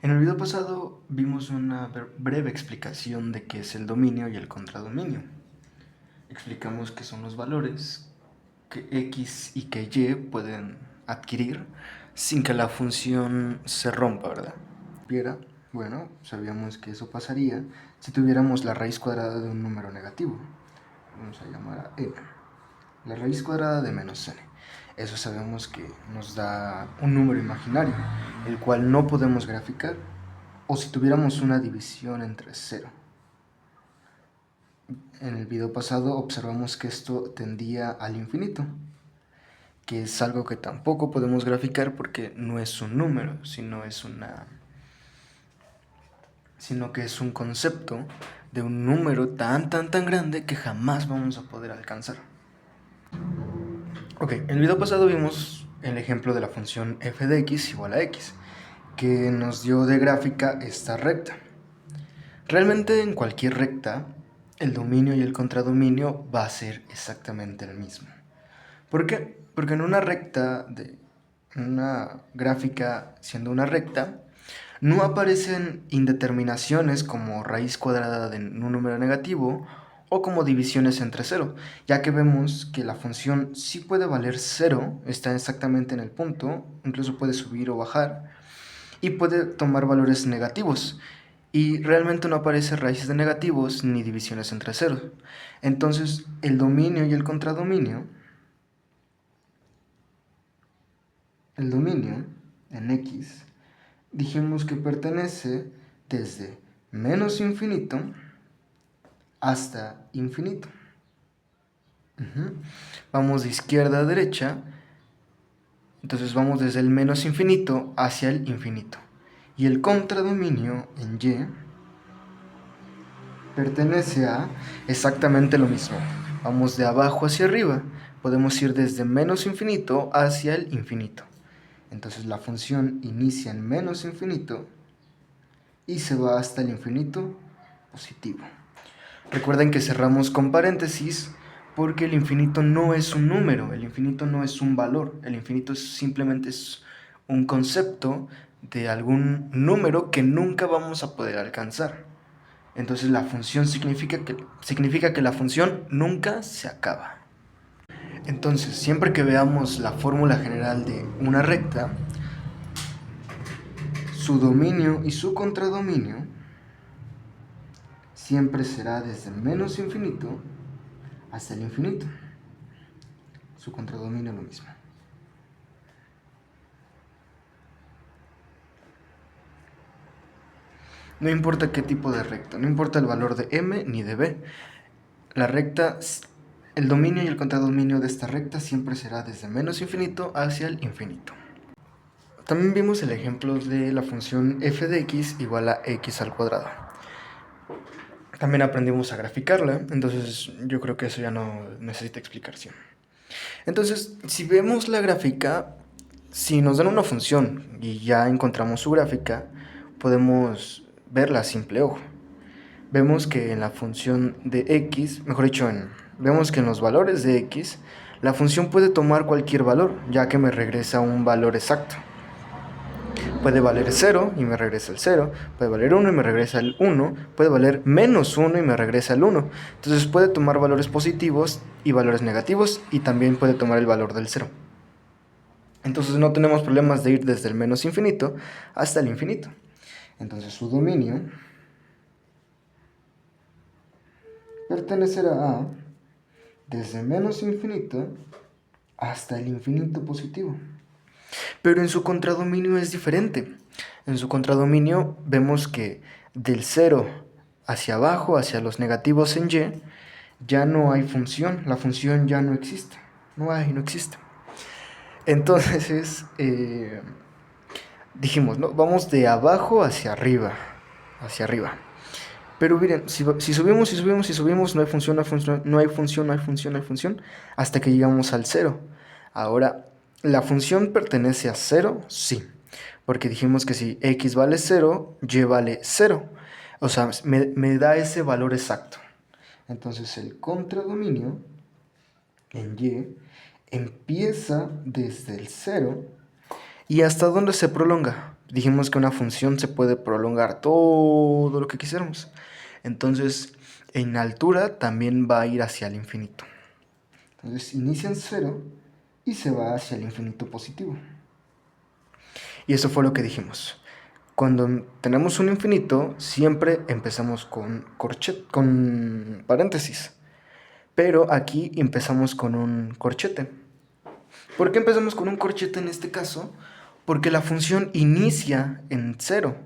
En el video pasado vimos una breve explicación de qué es el dominio y el contradominio. Explicamos qué son los valores que x y que y pueden adquirir sin que la función se rompa, ¿verdad? Viera, bueno, sabíamos que eso pasaría si tuviéramos la raíz cuadrada de un número negativo. Vamos a llamar a n. La raíz cuadrada de menos n. Eso sabemos que nos da un número imaginario, el cual no podemos graficar, o si tuviéramos una división entre 0. En el video pasado observamos que esto tendía al infinito, que es algo que tampoco podemos graficar porque no es un número, sino que es un concepto de un número tan grande que jamás vamos a poder alcanzar. Ok, en el video pasado vimos el ejemplo de la función f de x igual a x, que nos dio de gráfica esta recta. Realmente en cualquier recta, el dominio y el contradominio va a ser exactamente el mismo. ¿Por qué? Porque en una gráfica siendo una recta, no aparecen indeterminaciones como raíz cuadrada de un número negativo o como divisiones entre 0, ya que vemos que la función sí puede valer 0, está exactamente en el punto, incluso puede subir o bajar, y puede tomar valores negativos, y realmente no aparece raíces de negativos ni divisiones entre 0. Entonces, el dominio y el contradominio, el dominio en x, dijimos que pertenece desde menos infinito hasta infinito. Vamos de izquierda a derecha, entonces vamos desde el menos infinito hacia el infinito. Y el contradominio en y pertenece a exactamente lo mismo. Vamos de abajo hacia arriba, podemos ir desde menos infinito hacia el infinito. Entonces la función inicia en menos infinito y se va hasta el infinito positivo. Recuerden que cerramos con paréntesis porque el infinito no es un número, el infinito no es un valor, el infinito simplemente es un concepto de algún número que nunca vamos a poder alcanzar. Entonces la función significa que la función nunca se acaba. Entonces, siempre que veamos la fórmula general de una recta, su dominio y su contradominio siempre será desde menos infinito hasta el infinito. Su contradominio es lo mismo. No importa qué tipo de recta, no importa el valor de m ni de b. La recta, el dominio y el contradominio de esta recta siempre será desde menos infinito hacia el infinito. También vimos el ejemplo de la función f de x igual a x al cuadrado. También aprendimos a graficarla, entonces yo creo que eso ya no necesita explicación. Entonces, si vemos la gráfica, si nos dan una función y ya encontramos su gráfica, podemos verla a simple ojo. Vemos que en la función de x, vemos que en los valores de x, la función puede tomar cualquier valor, ya que me regresa un valor exacto. Puede valer 0 y me regresa el 0, puede valer 1 y me regresa el 1, puede valer menos 1 y me regresa el 1. Entonces puede tomar valores positivos y valores negativos y también puede tomar el valor del 0. Entonces no tenemos problemas de ir desde el menos infinito hasta el infinito. Entonces su dominio pertenecerá a desde menos infinito hasta el infinito positivo. Pero en su contradominio es diferente. En su contradominio vemos que del 0 hacia abajo, hacia los negativos en y, ya no hay función. La función ya no existe. No existe. Entonces, dijimos, ¿no? Vamos de abajo hacia arriba. Pero miren, si subimos, no hay función, hasta que llegamos al 0. Ahora, ¿la función pertenece a 0? Sí, porque dijimos que si x vale 0, y vale 0. O sea, me da ese valor exacto. Entonces el contradominio en y empieza desde el 0. ¿Y hasta dónde se prolonga? dijimos que una función se puede prolongar todo lo que quisiéramos. Entonces, en altura también va a ir hacia el infinito. Entonces, inicia en 0 y se va hacia el infinito positivo. Y eso fue lo que dijimos. Cuando tenemos un infinito, siempre empezamos con paréntesis. Pero aquí empezamos con un corchete. ¿Por qué empezamos con un corchete en este caso? Porque la función inicia en 0.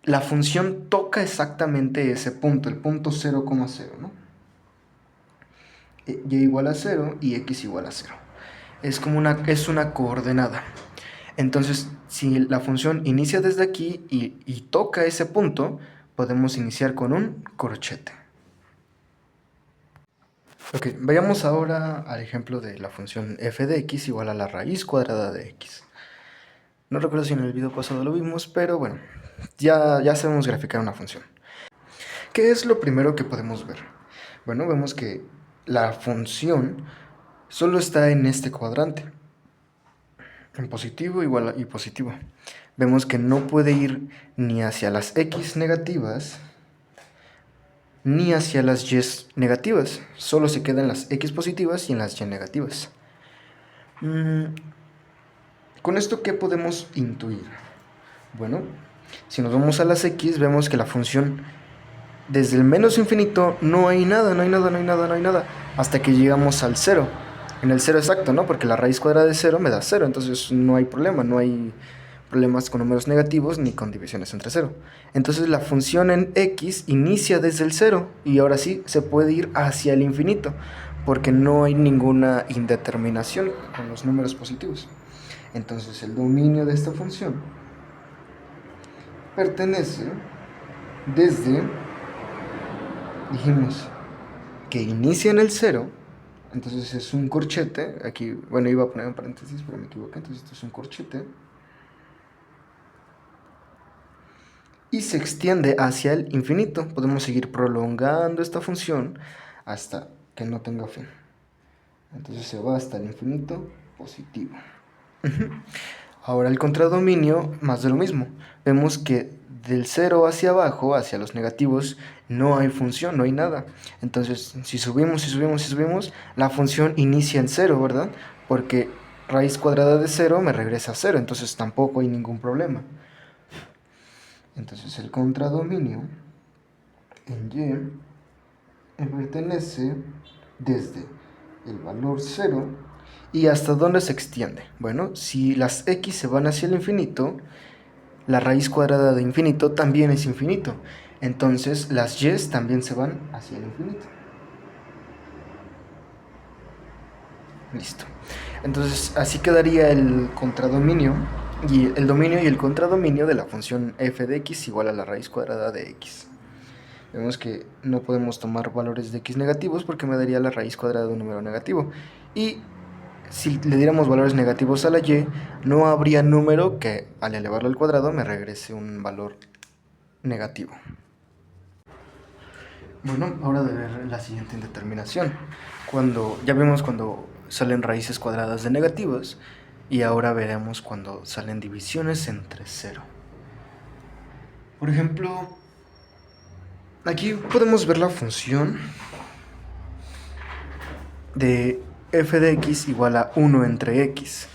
La función toca exactamente ese punto, el punto 0,0, ¿no? Y igual a 0 y x igual a 0. Es una coordenada. Entonces, si la función inicia desde aquí y toca ese punto, podemos iniciar con un corchete. Ok, vayamos ahora al ejemplo de la función f de x igual a la raíz cuadrada de x. No recuerdo si en el video pasado lo vimos, pero bueno, ya sabemos graficar una función. ¿Qué es lo primero que podemos ver? Bueno, vemos que la función solo está en este cuadrante, en positivo, igual y positivo. Vemos que no puede ir ni hacia las x negativas ni hacia las y negativas. Solo se quedan las x positivas y en las y negativas. ¿Con esto qué podemos intuir? Bueno, si nos vamos a las x, vemos que la función desde el menos infinito no hay nada, hasta que llegamos al 0. En el 0 exacto, ¿no? Porque la raíz cuadrada de 0 me da 0, entonces no hay problema, no hay problemas con números negativos ni con divisiones entre 0. Entonces la función en x inicia desde el 0 y ahora sí se puede ir hacia el infinito, porque no hay ninguna indeterminación con los números positivos. Entonces el dominio de esta función pertenece desde, dijimos, que inicia en el 0, entonces es un corchete, aquí, bueno, iba a poner un paréntesis, pero me equivoqué, entonces esto es un corchete, y se extiende hacia el infinito. Podemos seguir prolongando esta función hasta que no tenga fin. Entonces se va hasta el infinito positivo. Ahora el contradominio, más de lo mismo. Vemos que del 0 hacia abajo, hacia los negativos, no hay función, no hay nada. Entonces, si subimos, la función inicia en 0, ¿verdad? Porque raíz cuadrada de 0 me regresa a 0, entonces tampoco hay ningún problema. Entonces el contradominio en y pertenece desde el valor 0 y hasta dónde se extiende. Bueno, si las x se van hacia el infinito, la raíz cuadrada de infinito también es infinito. Entonces las y también se van hacia el infinito. Listo. Entonces así quedaría el contradominio y el dominio y el contradominio de la función f de x igual a la raíz cuadrada de x. Vemos que no podemos tomar valores de x negativos porque me daría la raíz cuadrada de un número negativo. Y si le diéramos valores negativos a la y, no habría número que al elevarlo al cuadrado me regrese un valor negativo. Bueno, ahora de ver la siguiente indeterminación. Ya vimos cuando salen raíces cuadradas de negativos y ahora veremos cuando salen divisiones entre 0. Por ejemplo, aquí podemos ver la función de f de x igual a 1 entre x.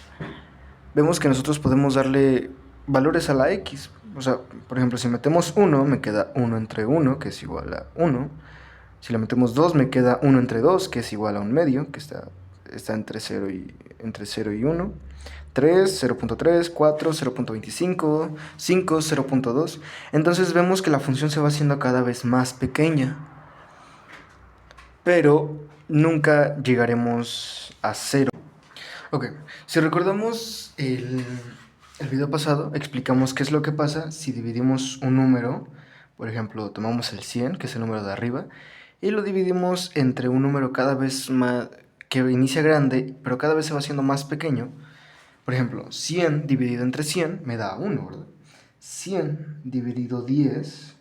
Vemos que nosotros podemos darle valores a la x. O sea, por ejemplo, si metemos 1, me queda 1 entre 1, que es igual a 1. Si le metemos 2, me queda 1 entre 2, que es igual a 1 medio, que está entre 0 y 1. 3, 0.3, 4, 0.25, 5, 0.2. Entonces vemos que la función se va haciendo cada vez más pequeña. Pero nunca llegaremos a 0. Ok, si recordamos el video pasado, explicamos qué es lo que pasa si dividimos un número. Por ejemplo, tomamos el 100, que es el número de arriba, y lo dividimos entre un número cada vez más, que inicia grande, pero cada vez se va haciendo más pequeño. Por ejemplo, 100 dividido entre 100 me da 1, ¿verdad? 100 dividido 10,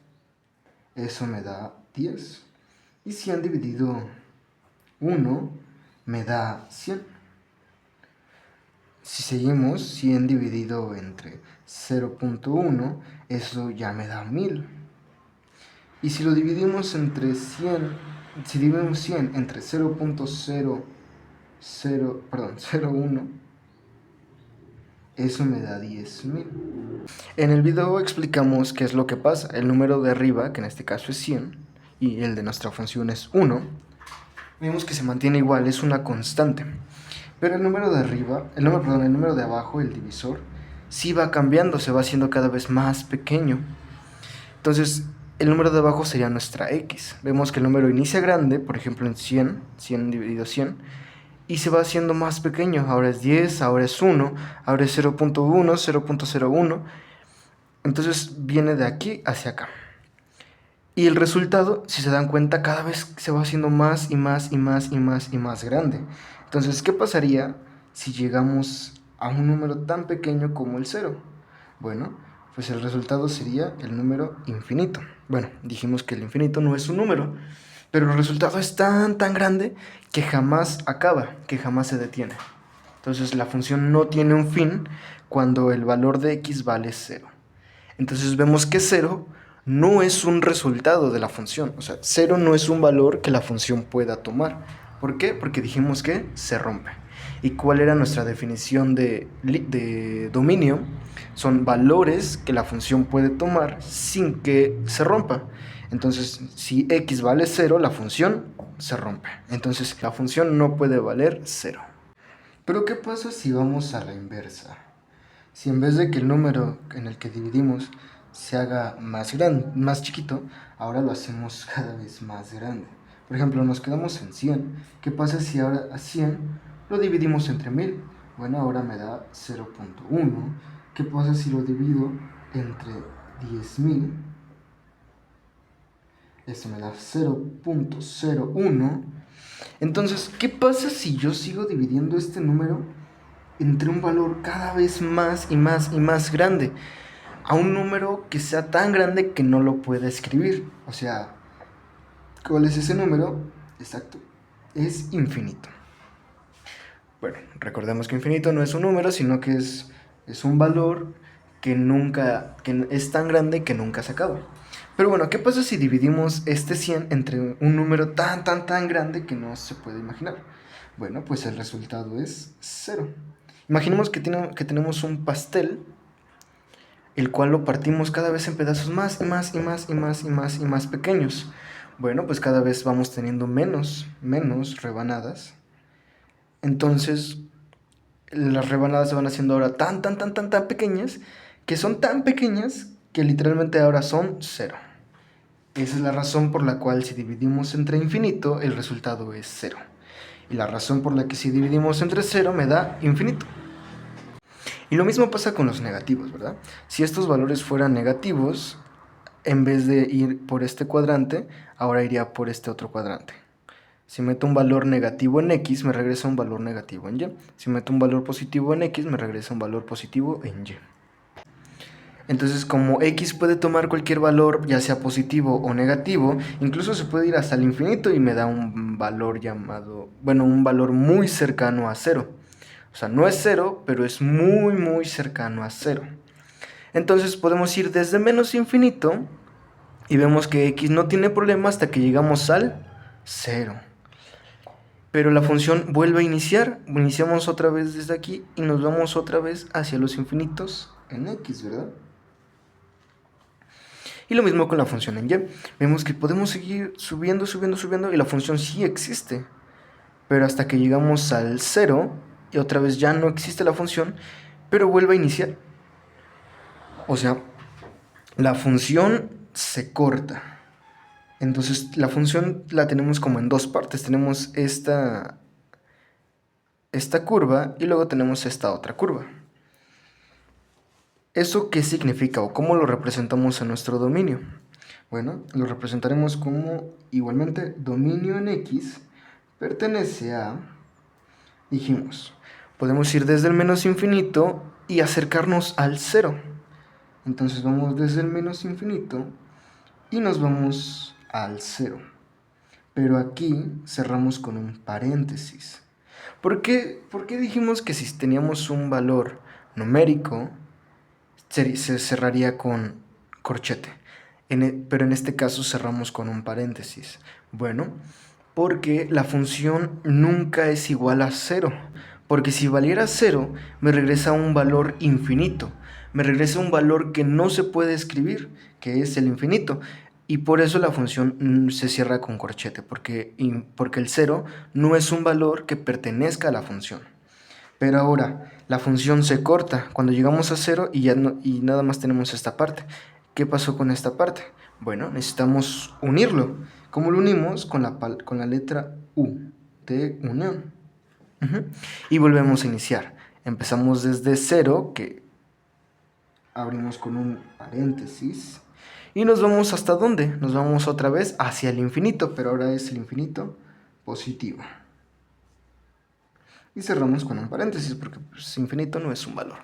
eso me da 10. Y 100 dividido 1 me da 100. Si seguimos 100 dividido entre 0.1, eso ya me da 1000. Y si lo dividimos entre 100, si dividimos 100 entre 0.01, eso me da 10.000. En el video explicamos qué es lo que pasa. El número de arriba, que en este caso es 100, y el de nuestra función es 1, vemos que se mantiene igual, es una constante. Pero el número de arriba, el número de abajo, el divisor, sí va cambiando, se va haciendo cada vez más pequeño. Entonces, el número de abajo sería nuestra x. Vemos que el número inicia grande, por ejemplo en 100, 100 dividido 100, y se va haciendo más pequeño. Ahora es 10, ahora es 1, ahora es 0.1, 0.01. Entonces viene de aquí hacia acá. Y el resultado, si se dan cuenta, cada vez se va haciendo más y más y más y más y más grande. Entonces, ¿qué pasaría si llegamos a un número tan pequeño como el 0? Bueno, pues el resultado sería el número infinito. Bueno, dijimos que el infinito no es un número, pero el resultado es tan grande que jamás acaba, que jamás se detiene. Entonces la función no tiene un fin cuando el valor de x vale 0. Entonces vemos que 0 no es un resultado de la función. O sea, 0 no es un valor que la función pueda tomar. ¿Por qué? Porque dijimos que se rompe. ¿Y cuál era nuestra definición de dominio? Son valores que la función puede tomar sin que se rompa. Entonces, si x vale 0, la función se rompe. Entonces, la función no puede valer 0. Pero ¿qué pasa si vamos a la inversa? Si en vez de que el número en el que dividimos se haga más chiquito, ahora lo hacemos cada vez más grande. Por ejemplo, nos quedamos en 100. ¿Qué pasa si ahora a 100 lo dividimos entre 1000? Bueno, ahora me da 0.1. ¿Qué pasa si lo divido entre 10.000? Esto me da 0.01. Entonces, ¿qué pasa si yo sigo dividiendo este número entre un valor cada vez más y más y más grande, a un número que sea tan grande que no lo pueda escribir? O sea, ¿cuál es ese número? Exacto, es infinito. Bueno, recordemos que infinito no es un número, sino que es un valor que es tan grande que nunca se acaba. Pero bueno, ¿qué pasa si dividimos este 100 entre un número tan grande que no se puede imaginar? Bueno, pues el resultado es 0. Imaginemos que tenemos un pastel, el cual lo partimos cada vez en pedazos más y más y más y más y más y más pequeños. Bueno, pues cada vez vamos teniendo menos rebanadas. Entonces, las rebanadas se van haciendo ahora tan pequeñas, que son tan pequeñas que literalmente ahora son 0. Esa es la razón por la cual si dividimos entre infinito, el resultado es 0. Y la razón por la que si dividimos entre 0 me da infinito. Y lo mismo pasa con los negativos, ¿verdad? Si estos valores fueran negativos, en vez de ir por este cuadrante, ahora iría por este otro cuadrante. Si meto un valor negativo en x, me regresa un valor negativo en y. Si meto un valor positivo en x, me regresa un valor positivo en y. Entonces, como x puede tomar cualquier valor, ya sea positivo o negativo, incluso se puede ir hasta el infinito y me da un valor un valor muy cercano a 0. O sea, no es 0, pero es muy cercano a 0. Entonces podemos ir desde menos infinito y vemos que x no tiene problema hasta que llegamos al 0. Pero la función vuelve a iniciar. Iniciamos otra vez desde aquí y nos vamos otra vez hacia los infinitos en x, ¿verdad? Y lo mismo con la función en y. Vemos que podemos seguir subiendo y la función sí existe. Pero hasta que llegamos al 0 y otra vez ya no existe la función, pero vuelve a iniciar. O sea, la función se corta. Entonces la función la tenemos como en dos partes. Tenemos esta curva y luego tenemos esta otra curva. ¿Eso qué significa o cómo lo representamos en nuestro dominio? Bueno, lo representaremos como igualmente dominio en x pertenece a, dijimos, podemos ir desde el menos infinito y acercarnos al 0. Entonces vamos desde el menos infinito y nos vamos al 0. Pero aquí cerramos con un paréntesis. ¿Por qué dijimos que si teníamos un valor numérico se cerraría con corchete? Pero en este caso cerramos con un paréntesis. Bueno, porque la función nunca es igual a cero. Porque si valiera cero, me regresa un valor infinito. Me regresa un valor que no se puede escribir, que es el infinito. Y por eso la función se cierra con corchete, porque el cero no es un valor que pertenezca a la función. Pero ahora, la función se corta cuando llegamos a cero y, y nada más tenemos esta parte. ¿Qué pasó con esta parte? Bueno, necesitamos unirlo. ¿Cómo lo unimos? Con la letra U de unión. Y volvemos a iniciar. Empezamos desde cero, que abrimos con un paréntesis. Y nos vamos ¿hasta dónde? Nos vamos otra vez hacia el infinito, pero ahora es el infinito positivo. Y cerramos con un paréntesis, porque pues, infinito no es un valor.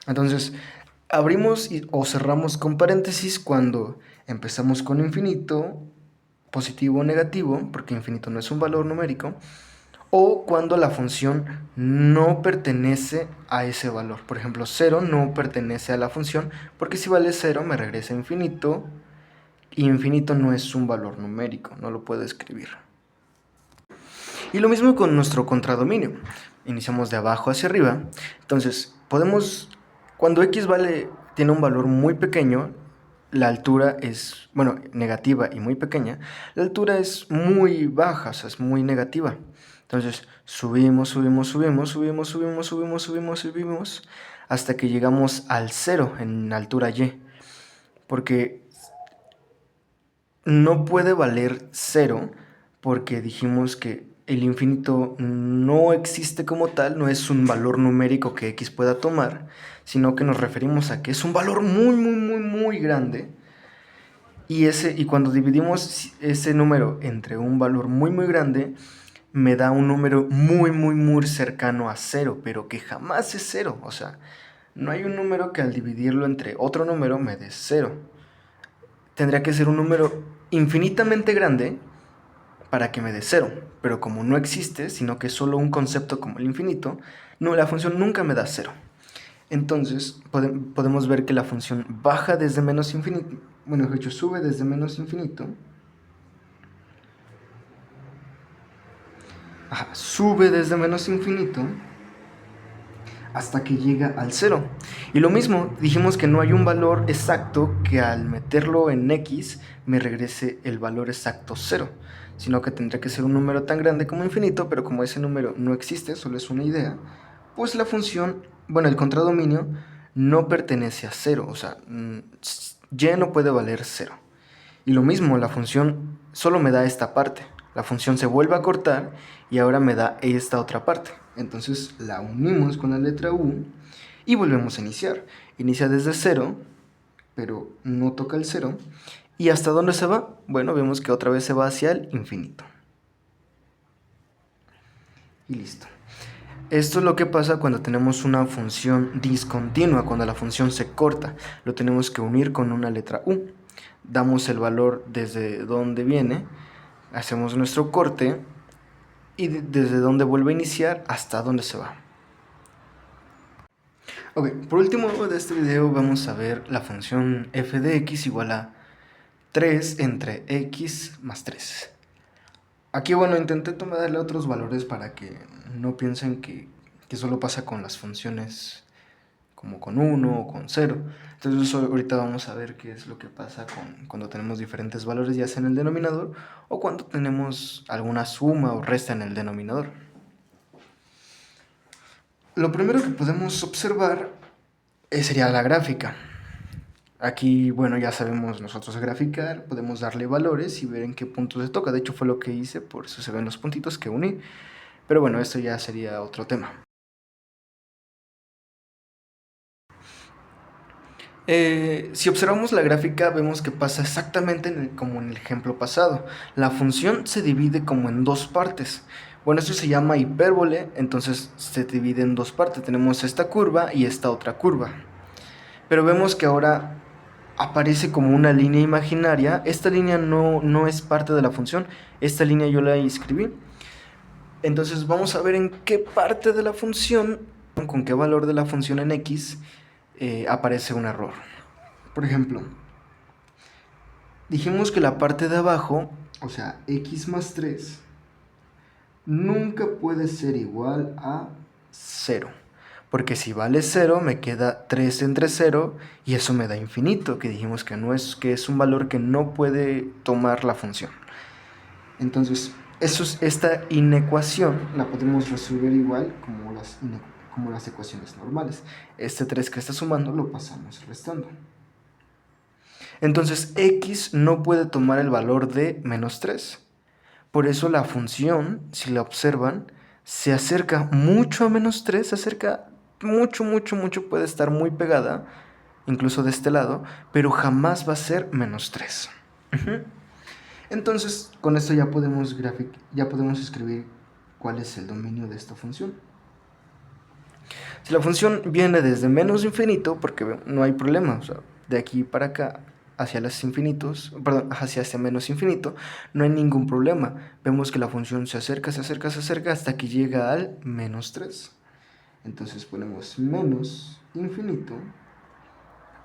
Entonces, abrimos o cerramos con paréntesis cuando empezamos con infinito, positivo o negativo, porque infinito no es un valor numérico, o cuando la función no pertenece a ese valor. Por ejemplo, 0 no pertenece a la función, porque si vale 0 me regresa infinito, y infinito no es un valor numérico, no lo puedo escribir. Y lo mismo con nuestro contradominio. Iniciamos de abajo hacia arriba. Entonces, cuando x tiene un valor muy pequeño, la altura es, negativa y muy pequeña, la altura es muy baja, o sea, es muy negativa. Entonces, subimos, hasta que llegamos al 0 en altura y. Porque no puede valer 0 porque dijimos que el infinito no existe como tal, no es un valor numérico que x pueda tomar, sino que nos referimos a que es un valor muy grande. Y cuando dividimos ese número entre un valor muy grande, me da un número muy cercano a 0, pero que jamás es 0. O sea, no hay un número que al dividirlo entre otro número me dé 0. Tendría que ser un número infinitamente grande para que me dé 0, pero como no existe, sino que es solo un concepto como el infinito, la función nunca me da 0. Entonces podemos ver que la función baja desde menos infinito, sube desde menos infinito, sube desde menos infinito hasta que llega al 0. Y lo mismo, dijimos que no hay un valor exacto que al meterlo en x me regrese el valor exacto 0, sino que tendría que ser un número tan grande como infinito, pero como ese número no existe, solo es una idea, pues la función, el contradominio no pertenece a 0, o sea, y no puede valer 0. Y lo mismo, la función solo me da esta parte. La función se vuelve a cortar y ahora me da esta otra parte. Entonces la unimos con la letra U y volvemos a iniciar. Inicia desde 0, pero no toca el 0. ¿Y hasta dónde se va? Bueno, vemos que otra vez se va hacia el infinito. Y listo. Esto es lo que pasa cuando tenemos una función discontinua, cuando la función se corta. Lo tenemos que unir con una letra U. Damos el valor desde donde viene, hacemos nuestro corte y desde donde vuelve a iniciar hasta dónde se va. Ok, por último de este video vamos a ver la función f de x igual a 3 entre x más 3. Aquí, intenté darle otros valores para que no piensen que solo pasa con las funciones como con 1 o con 0. Entonces ahorita vamos a ver qué es lo que pasa cuando tenemos diferentes valores, ya sea en el denominador o cuando tenemos alguna suma o resta en el denominador. Lo primero que podemos observar sería la gráfica. Aquí, ya sabemos nosotros graficar, podemos darle valores y ver en qué punto se toca. De hecho fue lo que hice, por eso se ven los puntitos que uní. Pero esto ya sería otro tema. Si observamos la gráfica vemos que pasa exactamente como en el ejemplo pasado. La función se divide como en dos partes. Esto se llama hipérbole, entonces se divide en dos partes. Tenemos esta curva y esta otra curva. Pero vemos que ahora aparece como una línea imaginaria. Esta línea no es parte de la función. Esta línea yo la escribí. Entonces vamos a ver en qué parte de la función, con qué valor de la función en x aparece un error. Por ejemplo, dijimos que la parte de abajo, o sea, x más 3, nunca puede ser igual a 0. Porque si vale 0, me queda 3 entre 0 y eso me da infinito, que dijimos que que es un valor que no puede tomar la función. Entonces, esta inecuación la podemos resolver igual como las ecuaciones normales. Este 3 que está sumando lo pasamos restando. Entonces, x no puede tomar el valor de menos 3. Por eso la función, si la observan, se acerca mucho a menos 3, se acerca mucho, puede estar muy pegada, incluso de este lado, pero jamás va a ser menos 3. Entonces, con esto ya podemos escribir cuál es el dominio de esta función. Si la función viene desde menos infinito, porque no hay problema, o sea, de aquí para acá, hacia menos infinito, no hay ningún problema. Vemos que la función se acerca hasta que llega al menos 3. Entonces ponemos menos infinito.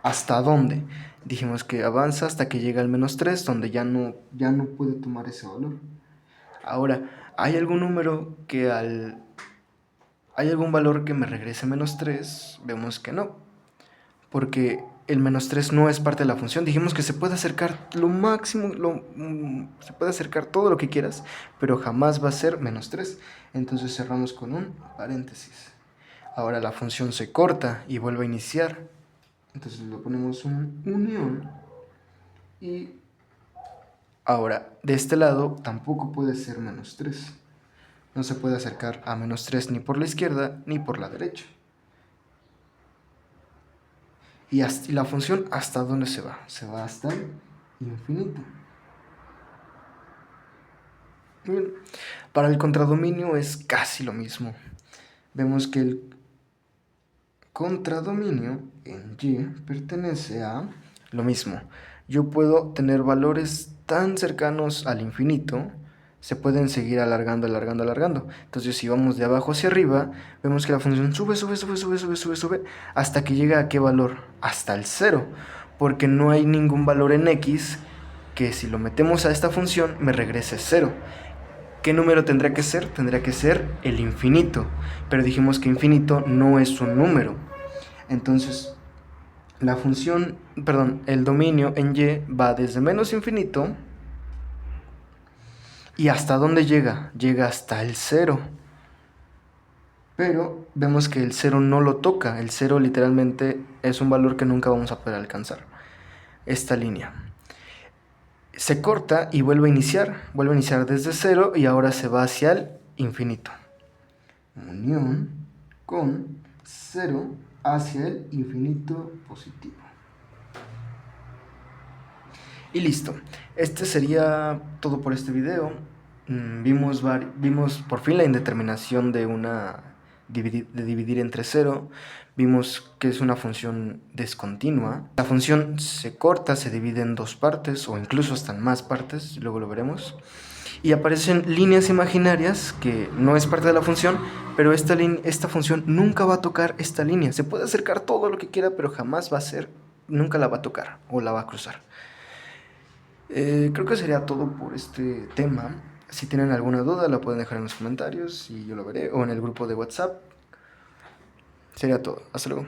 ¿Hasta dónde? Dijimos que avanza hasta que llega al menos 3, donde ya no puede tomar ese valor. Ahora, ¿hay algún valor que me regrese menos 3? Vemos que no, porque el menos 3 no es parte de la función. Dijimos que se puede acercar lo máximo, se puede acercar todo lo que quieras, pero jamás va a ser menos 3. Entonces cerramos con un paréntesis. Ahora la función se corta y vuelve a iniciar. Entonces le ponemos un unión. Y ahora, de este lado tampoco puede ser menos 3. No se puede acercar a menos 3 ni por la izquierda ni por la derecha. Y la función, ¿hasta dónde se va? Se va hasta el infinito. Bien. Para el contradominio es casi lo mismo. Vemos que el contradominio en y pertenece a lo mismo. Yo puedo tener valores tan cercanos al infinito, se pueden seguir alargando. Entonces, si vamos de abajo hacia arriba, vemos que la función sube, hasta que llega a ¿qué valor? Hasta el 0, porque no hay ningún valor en x que si lo metemos a esta función me regrese 0. ¿Qué número tendría que ser? Tendría que ser el infinito, pero dijimos que infinito no es un número. Entonces, el dominio en y va desde menos infinito. ¿Y hasta dónde llega? Llega hasta el 0. Pero vemos que el 0 no lo toca. El 0 literalmente es un valor que nunca vamos a poder alcanzar. Esta línea se corta y vuelve a iniciar. Vuelve a iniciar desde 0 y ahora se va hacia el infinito. Unión con 0 hacia el infinito positivo. Y listo. Este sería todo por este video. Vimos por fin la indeterminación de dividir entre 0. Vimos que es una función discontinua. La función se corta, se divide en dos partes o incluso hasta en más partes, luego lo veremos. Y aparecen líneas imaginarias que no es parte de la función, pero esta función nunca va a tocar esta línea. Se puede acercar todo lo que quiera, pero jamás nunca la va a tocar o la va a cruzar. Creo que sería todo por este tema. Si tienen alguna duda la pueden dejar en los comentarios y yo lo veré, o en el grupo de WhatsApp. Sería todo. Hasta luego.